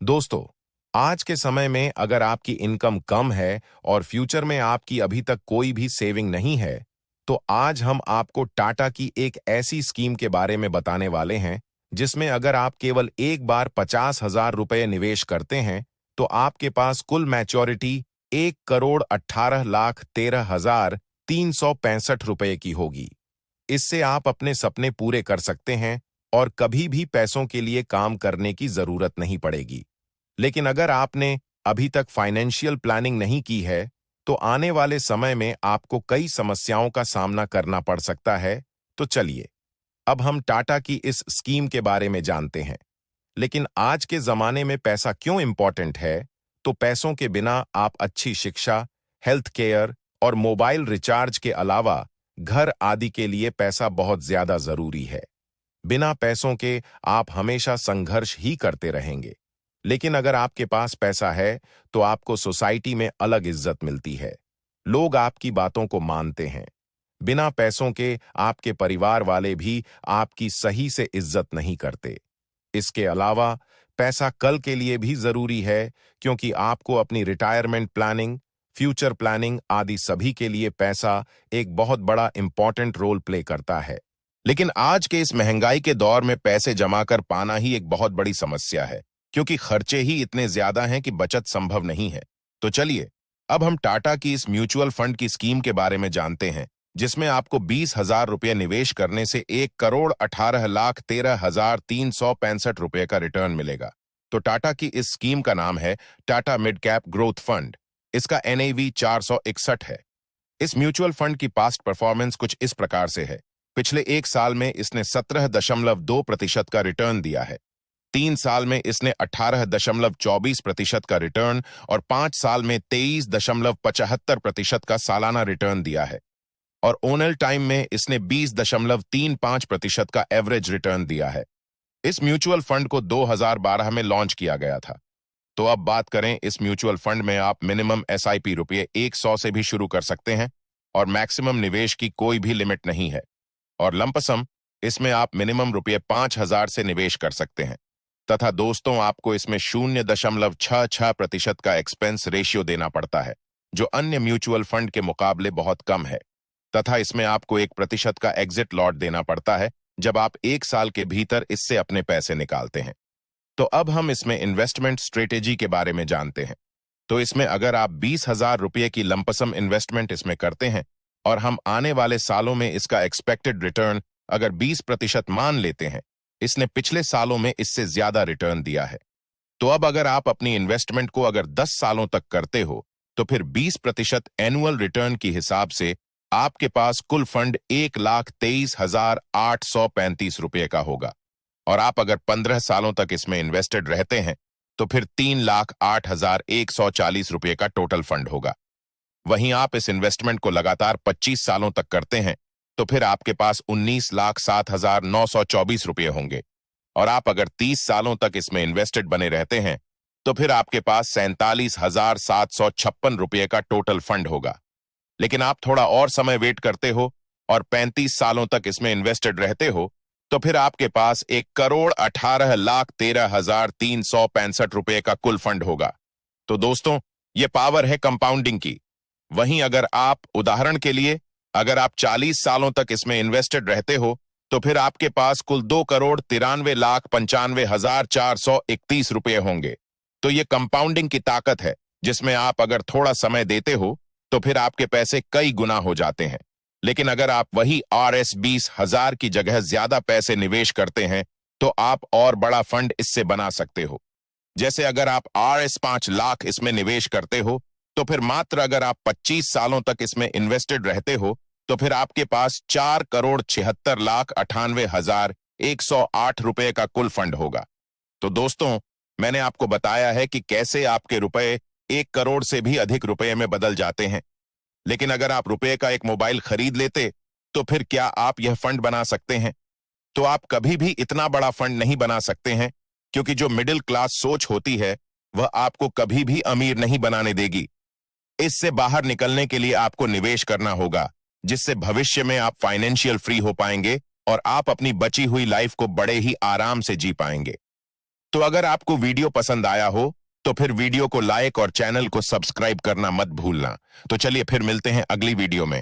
दोस्तों, आज के समय में अगर आपकी इनकम कम है और फ्यूचर में आपकी अभी तक कोई भी सेविंग नहीं है, तो आज हम आपको टाटा की एक ऐसी स्कीम के बारे में बताने वाले हैं, जिसमें अगर आप केवल एक बार 50,000 रुपए निवेश करते हैं, तो आपके पास कुल मैच्योरिटी 1,18,13,365 रुपए की होगी। इससे आप अपने सपने पूरे कर सकते हैं और कभी भी पैसों के लिए काम करने की जरूरत नहीं पड़ेगी। लेकिन अगर आपने अभी तक फाइनेंशियल प्लानिंग नहीं की है, तो आने वाले समय में आपको कई समस्याओं का सामना करना पड़ सकता है। तो चलिए, अब हम टाटा की इस स्कीम के बारे में जानते हैं। लेकिन आज के जमाने में पैसा क्यों इंपॉर्टेंट है? तो पैसों के बिना आप अच्छी शिक्षा, हेल्थ केयर और मोबाइल रिचार्ज के अलावा घर आदि के लिए पैसा बहुत ज्यादा जरूरी है। बिना पैसों के आप हमेशा संघर्ष ही करते रहेंगे। लेकिन अगर आपके पास पैसा है, तो आपको सोसाइटी में अलग इज्जत मिलती है। लोग आपकी बातों को मानते हैं। बिना पैसों के आपके परिवार वाले भी आपकी सही से इज्जत नहीं करते। इसके अलावा पैसा कल के लिए भी जरूरी है, क्योंकि आपको अपनी रिटायरमेंट प्लानिंग, फ्यूचर प्लानिंग आदि सभी के लिए पैसा एक बहुत बड़ा इंपॉर्टेंट रोल प्ले करता है। लेकिन आज के इस महंगाई के दौर में पैसे जमा कर पाना ही एक बहुत बड़ी समस्या है, क्योंकि खर्चे ही इतने ज्यादा हैं कि बचत संभव नहीं है। तो चलिए, अब हम टाटा की इस म्यूचुअल फंड की स्कीम के बारे में जानते हैं, जिसमें आपको 20,000 रुपये निवेश करने से 1,18,13,365 रुपये का रिटर्न मिलेगा। तो टाटा की इस स्कीम का नाम है Tata mid cap growth fund. इसका NAV 461 है। इस म्यूचुअल फंड की पास्ट परफॉर्मेंस कुछ इस प्रकार से है। पिछले एक साल में इसने 17.2% का रिटर्न दिया है। 3 साल में इसने 18.24% का रिटर्न और 5 साल में 23.75% का सालाना रिटर्न दिया है। और ओनल टाइम में इसने 20.35% का एवरेज रिटर्न दिया है। इस म्यूचुअल फंड को 2012 में लॉन्च किया गया था। तो अब बात करें, इस म्यूचुअल फंड में आप मिनिमम SIP रुपये 100 से भी शुरू कर सकते हैं और मैक्सिमम निवेश की कोई भी लिमिट नहीं है। और लंपसम, इसमें आप मिनिमम रुपये 5,000 से निवेश कर सकते हैं। तथा दोस्तों, आपको इसमें 0.66% का एक्सपेंस रेशियो देना पड़ता है, जो अन्य म्यूचुअल फंड के मुकाबले बहुत कम है। तथा इसमें आपको 1% का एग्जिट लॉट देना पड़ता है जब आप 1 साल के भीतर इससे अपने पैसे निकालते हैं। तो अब हम इसमें इन्वेस्टमेंट स्ट्रेटेजी के बारे में जानते हैं। तो इसमें अगर आप 20,000 रुपये की लंपसम इन्वेस्टमेंट इसमें करते हैं और हम आने वाले सालों में इसका एक्सपेक्टेड रिटर्न अगर 20% मान लेते हैं, इसने पिछले सालों में इससे ज्यादा रिटर्न दिया है। तो अब अगर आप अपनी इन्वेस्टमेंट को अगर 10 सालों तक करते हो, तो फिर 20% एनुअल रिटर्न की हिसाब से आपके पास कुल फंड 1,23,835 रुपये का होगा। और आप अगर 15 सालों तक इसमें इन्वेस्टेड रहते हैं, तो फिर 3,08,140 रुपये का टोटल फंड होगा। वहीं आप इस इन्वेस्टमेंट को लगातार 25 सालों तक करते हैं, तो फिर आपके पास 19,07,924 रुपये होंगे। और आप अगर 30 सालों तक इसमें इन्वेस्टेड बने रहते हैं, तो फिर आपके पास 47,756 रुपये का टोटल फंड होगा। लेकिन आप थोड़ा और समय वेट करते हो और 35 सालों तक इसमें इन्वेस्टेड रहते हो, तो फिर आपके पास 1,18,13,365 रुपये का कुल फंड होगा। तो दोस्तों, ये पावर है कंपाउंडिंग की। वहीं अगर आप, उदाहरण के लिए, अगर आप 40 सालों तक इसमें इन्वेस्टेड रहते हो, तो फिर आपके पास कुल 2,93,95,431 रुपये होंगे। तो ये कंपाउंडिंग की ताकत है, जिसमें आप अगर थोड़ा समय देते हो, तो फिर आपके पैसे कई गुना हो जाते हैं। लेकिन अगर आप वही RS 20,000 की जगह ज्यादा पैसे निवेश करते हैं, तो आप और बड़ा फंड इससे बना सकते हो। जैसे अगर आप RS 5 लाख इसमें निवेश करते हो, तो फिर मात्र अगर आप 25 सालों तक इसमें इन्वेस्टेड रहते हो, तो फिर आपके पास 4,76,98,108 रुपये का कुल फंड होगा। तो दोस्तों, मैंने आपको बताया है कि कैसे आपके रुपए 1 करोड़ से भी अधिक रुपए में बदल जाते हैं। लेकिन अगर आप रुपए का एक मोबाइल खरीद लेते, तो फिर क्या आप यह फंड बना सकते हैं? तो आप कभी भी इतना बड़ा फंड नहीं बना सकते हैं, क्योंकि जो मिडिल क्लास सोच होती है, वह आपको कभी भी अमीर नहीं बनाने देगी। इससे बाहर निकलने के लिए आपको निवेश करना होगा, जिससे भविष्य में आप फाइनेंशियल फ्री हो पाएंगे और आप अपनी बची हुई लाइफ को बड़े ही आराम से जी पाएंगे। तो अगर आपको वीडियो पसंद आया हो तो फिर वीडियो को लाइक और चैनल को सब्सक्राइब करना मत भूलना। तो चलिए फिर मिलते हैं अगली वीडियो में।